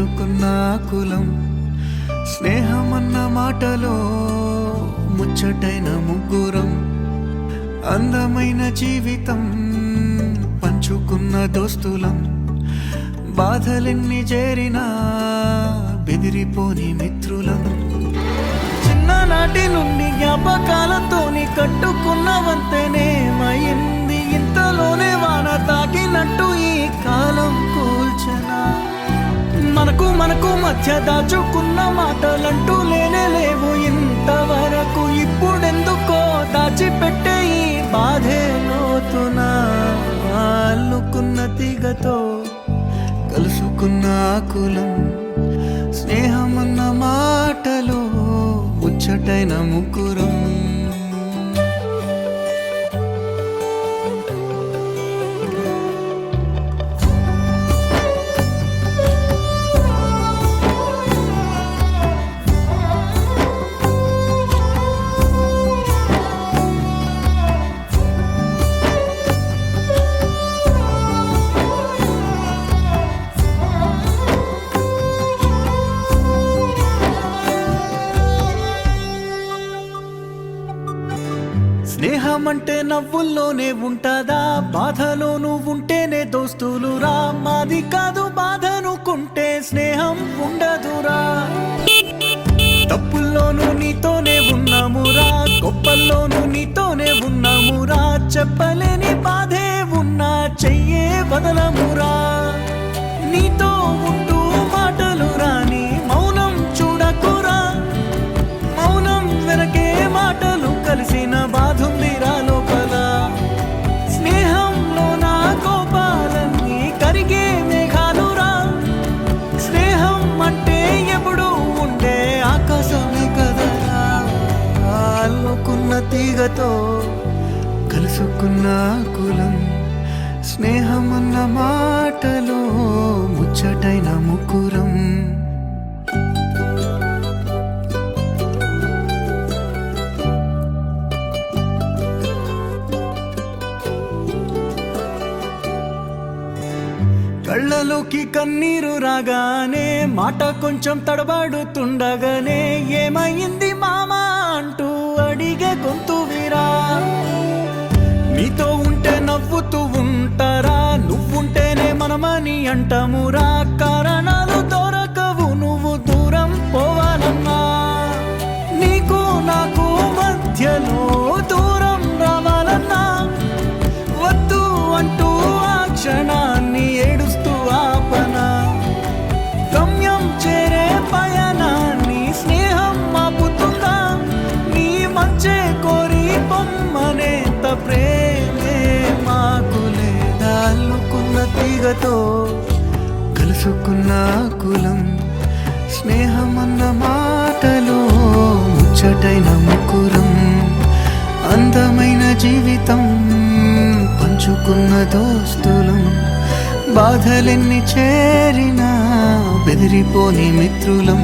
కలుసుకున్న కులం స్నేహమన్న మాటలో ముచ్చటైన ముగ్గురం అందమైన జీవితం పంచుకున్న దోస్తులం బాధలెన్ని చేరినా బెదిరిపోని మిత్రులం చిన్ననాటి నుండి జ్ఞాపకాలతోని కట్టుకున్న వంతెనేమైంది ఇంతలోనే వాన తాకినట్టు ఈ కాలం కూల్చనా మనకు మధ్య దాచుకున్న మాటలంటూ లేనే లేవు ఇంతవరకు ఇప్పుడెందుకో దాచిపెట్టే ఈ బాధే లోతున అల్లుకున్న తీగతో కలుసుకున్న కులం స్నేహమన్న మాటలో ముచ్చటైన ముగ్గురం స్నేహం అంటే నవ్వుల్లోనే ఉంటదా బాధలోనూ ఉంటేనే దోస్తులురా మాది కాదు బాధనుకుంటే స్నేహం ఉండదురా తప్పుల్లోనూ నీతోనే ఉన్నామురా గొప్పల్లోనూ నీతోనే ఉన్నామురా చెప్పలేని బాధే ఉన్నా చెయ్యే వదలమురా నీతో ఉంటూ మాటలు రాని మౌనం చూడకురా మౌనం వెనకే మాటలు కలిసిన బాధుందిరా లోపల స్నేహంలో నా కోపాలన్నీ కరిగే మేఘాలురా స్నేహం అంటే ఎప్పుడు ఉండే ఆకాశమే కదరా అల్లుకున్న తీగతో కలుసుకున్న కులం స్నేహమన్న మాటలో ముచ్చటైన ముగ్గురం కళ్ళలోకి కన్నీరు రాగానే మాట కొంచెం తడబడుతుండగానే ఏమైంది మామా అంటూ అడిగే గొంతు వీరా నీతో ఉంటే నవ్వుతూ ఉంటారా నువ్వుంటేనే మనమని అంటామురా కారణాలు దొరకవు నువ్వు దూరం పోవాలన్నా నీకు నాకు మధ్యలో దూరం రావాలన్నా వద్దు అంటూ ఆ క్షణాన్ని ఏడుస్తూ ఆపనా గమ్యం చేరే పయనాన్ని స్నేహం ఆపుతుందా నీ మంచే కోరి పొమ్మనేంత ప్రేమే మాకు లేదా అల్లుకున్న తీగతో కలుసుకున్న కులం స్నేహమన్న మాటలో ముచ్చటైన ముగ్గురం అందమైన జీవితం పంచుకున్న దోస్తులం బాధలెన్ని చేరినా బెదిరిపోని మిత్రులం